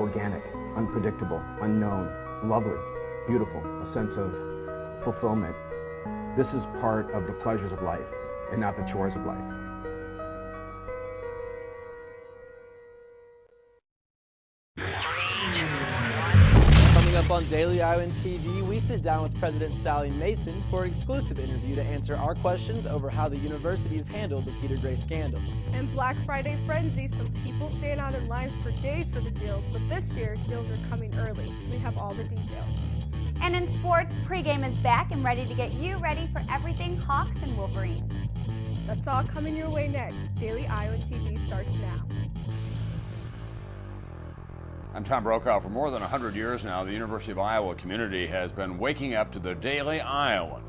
organic, unpredictable, unknown, lovely, beautiful, a sense of fulfillment. This is part of the pleasures of life and not the chores of life. Coming up on Daily Iowan TV, we sit down with President Sally Mason for an exclusive interview to answer our questions over how the university has handled the Peter Gray scandal. And Black Friday frenzy, some people stand out in lines for days for the deals, but this year, deals are coming early. We have all the details. And in sports, Pregame is back and ready to get you ready for everything Hawks and Wolverines. That's all coming your way next. Daily Iowan TV starts now. I'm Tom Brokaw. For more than 100 years now, the University of Iowa community has been waking up to the Daily Iowan.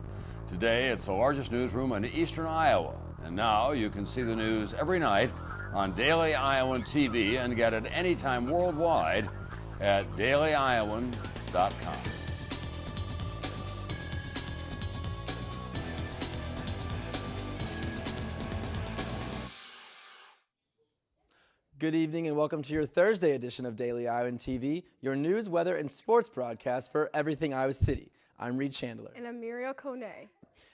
Today, it's the largest newsroom in eastern Iowa. And now you can see the news every night on Daily Iowan TV and get it anytime worldwide at dailyiowan.com. Good evening and welcome to your Thursday edition of Daily Iowan TV, your news, weather, and sports broadcast for everything Iowa City. I'm Reed Chandler. And I'm Muriel Kone.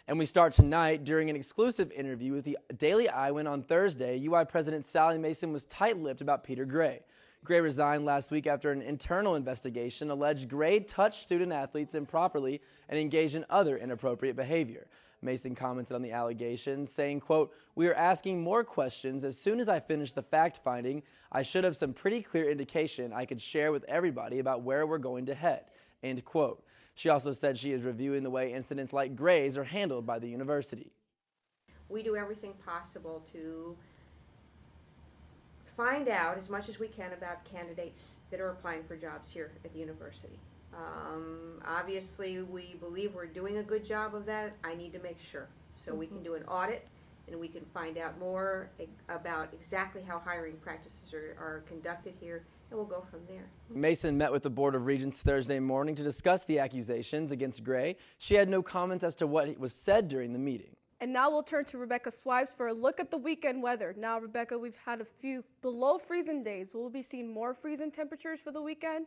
And we start tonight during an exclusive interview with the Daily Iowan on Thursday. UI President Sally Mason was tight-lipped about Peter Gray. Gray resigned last week after an internal investigation alleged Gray touched student-athletes improperly and engaged in other inappropriate behavior. Mason commented on the allegations, saying, quote, "We are asking more questions. As soon as I finish the fact-finding, I should have some pretty clear indication I could share with everybody about where we're going to head," end quote. She also said she is reviewing the way incidents like Gray's are handled by the university. We do everything possible to find out as much as we can about candidates that are applying for jobs here at the university. Obviously, we believe we're doing a good job of that. I need to make sure. So we can do an audit and we can find out more about exactly how hiring practices are conducted here, and we'll go from there. Mason met with the Board of Regents Thursday morning to discuss the accusations against Gray. She had no comments as to what was said during the meeting. And now we'll turn to Rebecca Swipes for a look at the weekend weather. Now, Rebecca, we've had a few below freezing days. Will we be seeing more freezing temperatures for the weekend?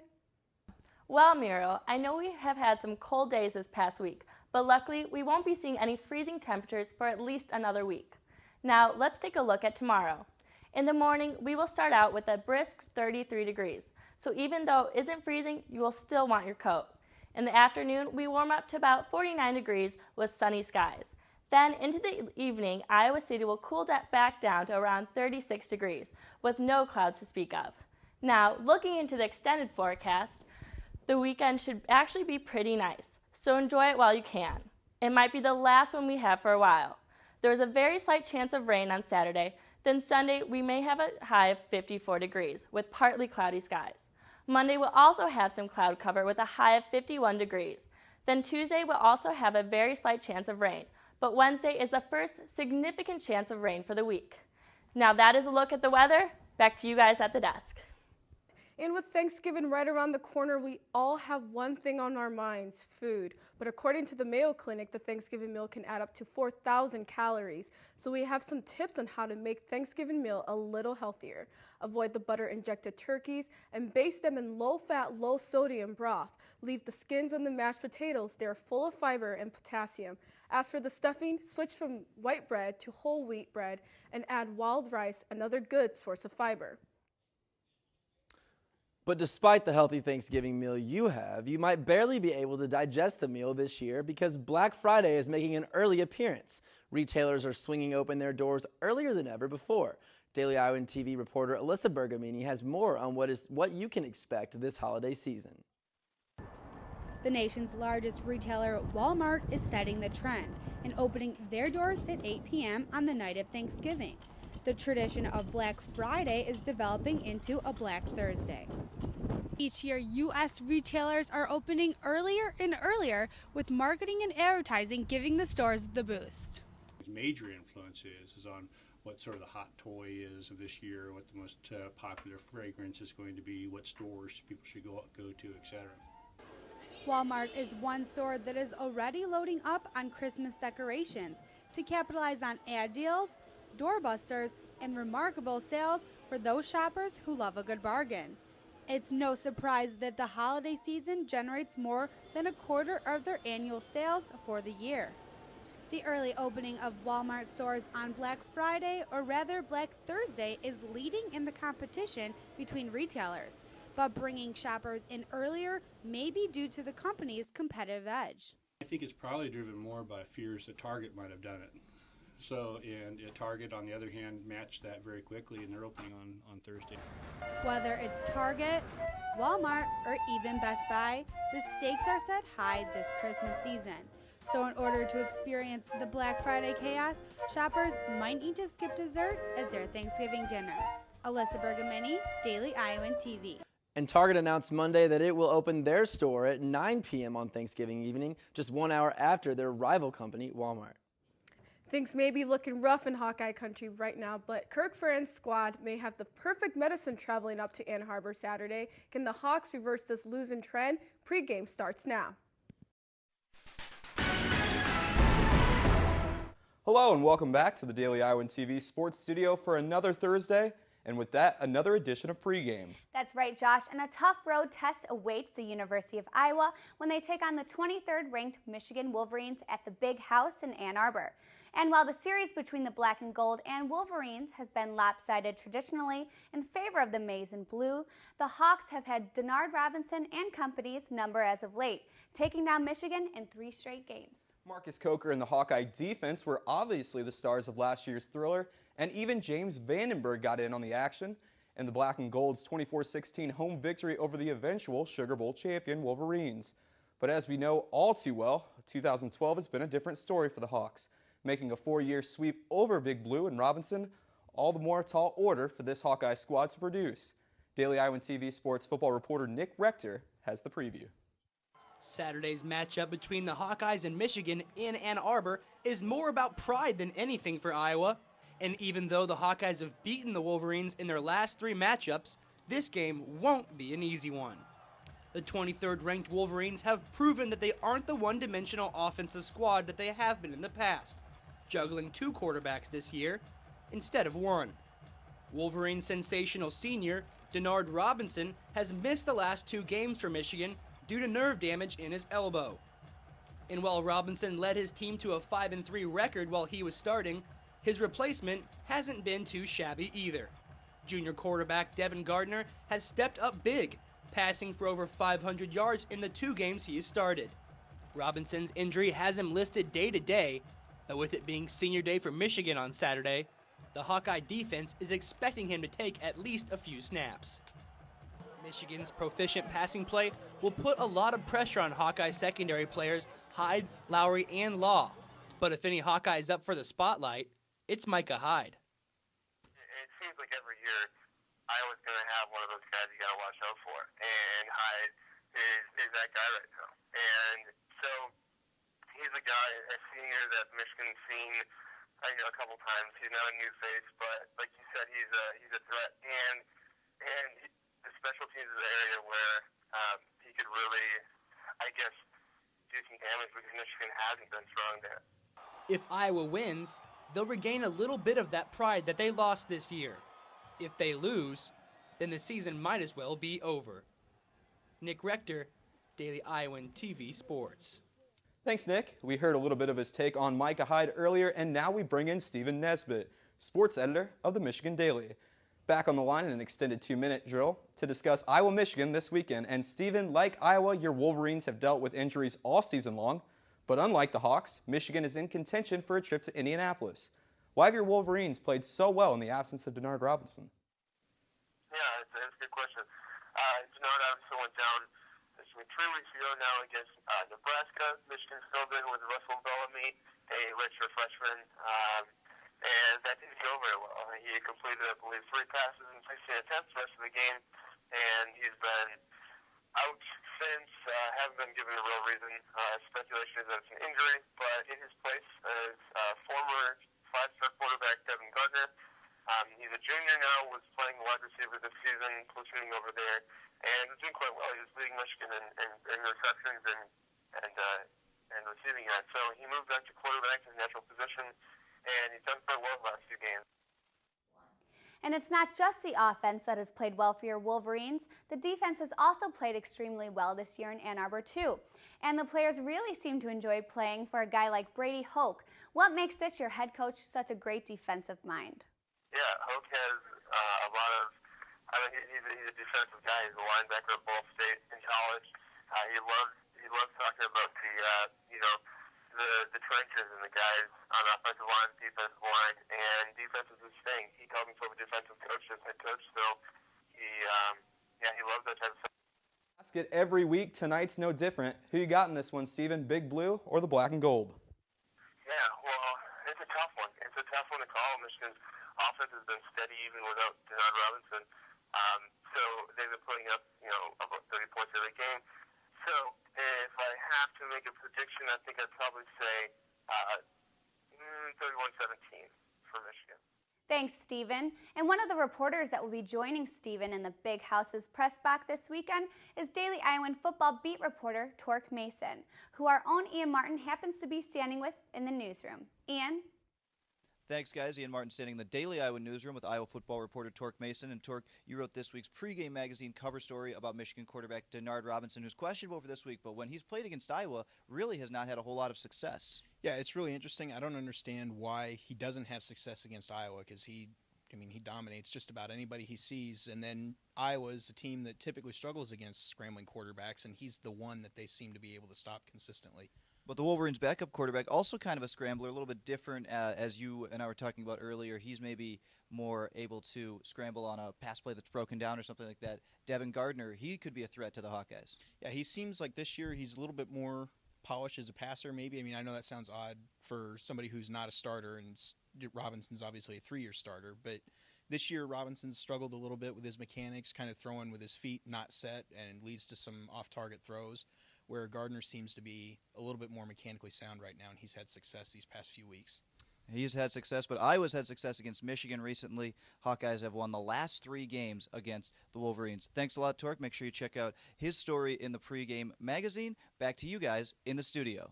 Well, Muriel, I know we have had some cold days this past week, but luckily we won't be seeing any freezing temperatures for at least another week. Now, let's take a look at tomorrow. In the morning, we will start out with a brisk 33 degrees, so even though it isn't freezing, you will still want your coat. In the afternoon, we warm up to about 49 degrees with sunny skies. Then into the evening, Iowa City will cool back down to around 36 degrees, with no clouds to speak of. Now, looking into the extended forecast, the weekend should actually be pretty nice, so enjoy it while you can. It might be the last one we have for a while. There is a very slight chance of rain on Saturday, then Sunday we may have a high of 54 degrees with partly cloudy skies. Monday will also have some cloud cover with a high of 51 degrees. Then Tuesday will also have a very slight chance of rain, but Wednesday is the first significant chance of rain for the week. Now that is a look at the weather. Back to you guys at the desk. And with Thanksgiving right around the corner, we all have one thing on our minds, food. But according to the Mayo Clinic, the Thanksgiving meal can add up to 4,000 calories. So we have some tips on how to make Thanksgiving meal a little healthier. Avoid the butter-injected turkeys and baste them in low-fat, low-sodium broth. Leave the skins on the mashed potatoes. They're full of fiber and potassium. As for the stuffing, switch from white bread to whole wheat bread and add wild rice, another good source of fiber. But despite the healthy Thanksgiving meal you have, you might barely be able to digest the meal this year because Black Friday is making an early appearance. Retailers are swinging open their doors earlier than ever before. Daily Iowan TV reporter Alyssa Bergamini has more on what you can expect this holiday season. The nation's largest retailer, Walmart, is setting the trend and opening their doors at 8 p.m. on the night of Thanksgiving. The tradition of Black Friday is developing into a Black Thursday. Each year, U.S. retailers are opening earlier and earlier, with marketing and advertising giving the stores the boost. Major influence is on what sort of the hot toy is of this year, what the most popular fragrance is going to be, what stores people should go to, etc. Walmart is one store that is already loading up on Christmas decorations to capitalize on ad deals, doorbusters, and remarkable sales for those shoppers who love a good bargain. It's no surprise that the holiday season generates more than a quarter of their annual sales for the year. The early opening of Walmart stores on Black Friday, or rather Black Thursday, is leading in the competition between retailers. But bringing shoppers in earlier may be due to the company's competitive edge. I think it's probably driven more by fears that Target might have done it. So, and Target, on the other hand, matched that very quickly, and they're opening on Thursday. Whether it's Target, Walmart, or even Best Buy, the stakes are set high this Christmas season. So in order to experience the Black Friday chaos, shoppers might need to skip dessert at their Thanksgiving dinner. Alyssa Bergamini, Daily Iowan TV. And Target announced Monday that it will open their store at 9 p.m. on Thanksgiving evening, just 1 hour after their rival company, Walmart. Things may be looking rough in Hawkeye country right now, but Kirk Ferentz squad may have the perfect medicine traveling up to Ann Arbor Saturday. Can the Hawks reverse this losing trend? Pregame starts now. Hello and welcome back to the Daily Iowan TV Sports Studio for another Thursday, and with that, another edition of Pregame. That's right, Josh, and a tough road test awaits the University of Iowa when they take on the 23rd ranked Michigan Wolverines at the Big House in Ann Arbor. And while the series between the Black and Gold and Wolverines has been lopsided traditionally in favor of the Maize and Blue, the Hawks have had Denard Robinson and company's number as of late, taking down Michigan in 3 straight games. Marcus Coker and the Hawkeye defense were obviously the stars of last year's thriller, and even James Vandenberg got in on the action in the Black and Gold's 24-16 home victory over the eventual Sugar Bowl champion Wolverines. But as we know all too well, 2012 has been a different story for the Hawks, making a 4-year sweep over Big Blue and Robinson all the more tall order for this Hawkeye squad to produce. Daily Iowan TV sports football reporter Nick Rector has the preview. Saturday's matchup between the Hawkeyes and Michigan in Ann Arbor is more about pride than anything for Iowa. And even though the Hawkeyes have beaten the Wolverines in their last 3 matchups, this game won't be an easy one. The 23rd ranked Wolverines have proven that they aren't the one-dimensional offensive squad that they have been in the past, juggling 2 quarterbacks this year instead of 1. Wolverines sensational senior Denard Robinson has missed the last 2 games for Michigan due to nerve damage in his elbow. And while Robinson led his team to a 5-3 record while he was starting, his replacement hasn't been too shabby either. Junior quarterback Devin Gardner has stepped up big, passing for over 500 yards in the 2 games he has started. Robinson's injury has him listed day to day, but with it being senior day for Michigan on Saturday, the Hawkeye defense is expecting him to take at least a few snaps. Michigan's proficient passing play will put a lot of pressure on Hawkeye secondary players Hyde, Lowry, and Law. But if any Hawkeye is up for the spotlight, it's Micah Hyde. It seems like every year Iowa's going to have one of those guys you got to watch out for, and Hyde is that guy right now. And so he's a guy, a senior that Michigan's seen a couple times. He's not a new face, but like you said, he's a threat. And the special teams is an area where he could really, I guess, do some damage because Michigan hasn't been strong there. If Iowa wins, they'll regain a little bit of that pride that they lost this year. If they lose, then the season might as well be over. Nick Rector, Daily Iowan TV Sports. Thanks, Nick. We heard a little bit of his take on Micah Hyde earlier, and now we bring in Stephen Nesbitt, sports editor of the Michigan Daily. Back on the line in an extended 2-minute drill to discuss Iowa-Michigan this weekend. And Stephen, like Iowa, your Wolverines have dealt with injuries all season long. But unlike the Hawks, Michigan is in contention for a trip to Indianapolis. Why have your Wolverines played so well in the absence of Denard Robinson? Yeah, that's a good question. Denard Robinson went down 3 weeks ago now against Nebraska. Michigan filled in with Russell Bellamy, a redshirt freshman. And that didn't go very well. He completed, I believe, 3 passes in 16 attempts the rest of the game, and he's been out since. Haven't been given a real reason. Speculation is that it's an injury, but in his place is former 5-star quarterback Devin Gardner. He's a junior now, was playing wide receiver this season, platooning over there, and was doing quite well. He was leading Michigan in receptions and receiving yards. So he moved back to quarterback, his natural position, and he's done quite well the last few games. And it's not just the offense that has played well for your Wolverines. The defense has also played extremely well this year in Ann Arbor too. And the players really seem to enjoy playing for a guy like Brady Hoke. What makes this your head coach such a great defensive mind? Yeah, Hoke has a lot of, he's a defensive guy. He's a linebacker at Ball State in college. He loves talking about the trenches and the guys on offensive line, defensive line, and defense is his thing. He called himself a defensive coach as head coach, so he loves that type of stuff. Basket every week. Tonight's no different. Who you got in this one, Steven? Big Blue or the Black and Gold? Yeah, well, it's a tough one. It's a tough one to call. Michigan's offense has been steady even without Denard Robinson. So they've been putting up, about 30 points every game. So if I have to make a prediction, I think I'd probably say 31-17 for Michigan. Thanks, Stephen. And one of the reporters that will be joining Stephen in the Big House's press box this weekend is Daily Iowan football beat reporter Torque Mason, who our own Ian Martin happens to be standing with in the newsroom. Ian? Thanks, guys. Ian Martin standing in the Daily Iowa newsroom with Iowa football reporter Torque Mason. And Torque, you wrote this week's Pregame magazine cover story about Michigan quarterback Denard Robinson, who's questionable for this week, but when he's played against Iowa, really has not had a whole lot of success. Yeah, it's really interesting. I don't understand why he doesn't have success against Iowa, because he dominates just about anybody he sees. And then Iowa is a team that typically struggles against scrambling quarterbacks, and he's the one that they seem to be able to stop consistently. But the Wolverines' backup quarterback, also kind of a scrambler, a little bit different, as you and I were talking about earlier. He's maybe more able to scramble on a pass play that's broken down or something like that. Devin Gardner, he could be a threat to the Hawkeyes. Yeah, he seems like this year he's a little bit more polished as a passer, maybe. I mean, I know that sounds odd for somebody who's not a starter, and Robinson's obviously a 3-year starter, but this year Robinson's struggled a little bit with his mechanics, kind of throwing with his feet not set, and leads to some off-target throws, where Gardner seems to be a little bit more mechanically sound right now, and he's had success these past few weeks. He's had success, but Iowa's had success against Michigan recently. Hawkeyes have won the last 3 games against the Wolverines. Thanks a lot, Torque. Make sure you check out his story in the Pregame magazine. Back to you guys in the studio.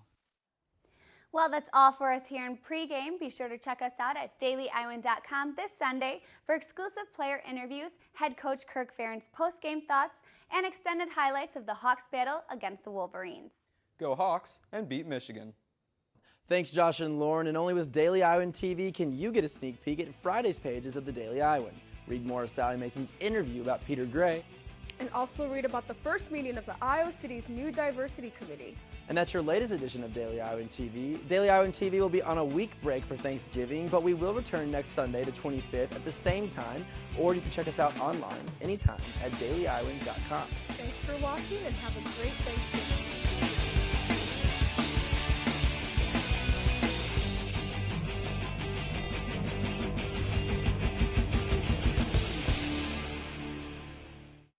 Well, that's all for us here in Pregame. Be sure to check us out at dailyiowan.com this Sunday for exclusive player interviews, head coach Kirk Ferentz postgame thoughts, and extended highlights of the Hawks battle against the Wolverines. Go Hawks and beat Michigan. Thanks, Josh and Lauren. And only with Daily Iowan TV can you get a sneak peek at Friday's pages of the Daily Iowan. Read more of Sally Mason's interview about Peter Gray. And also read about the first meeting of the Iowa City's new diversity committee. And that's your latest edition of Daily Iowan TV. Daily Iowan TV will be on a week break for Thanksgiving, but we will return next Sunday, the 25th, at the same time, or you can check us out online anytime at dailyiowan.com. Thanks for watching and have a great Thanksgiving.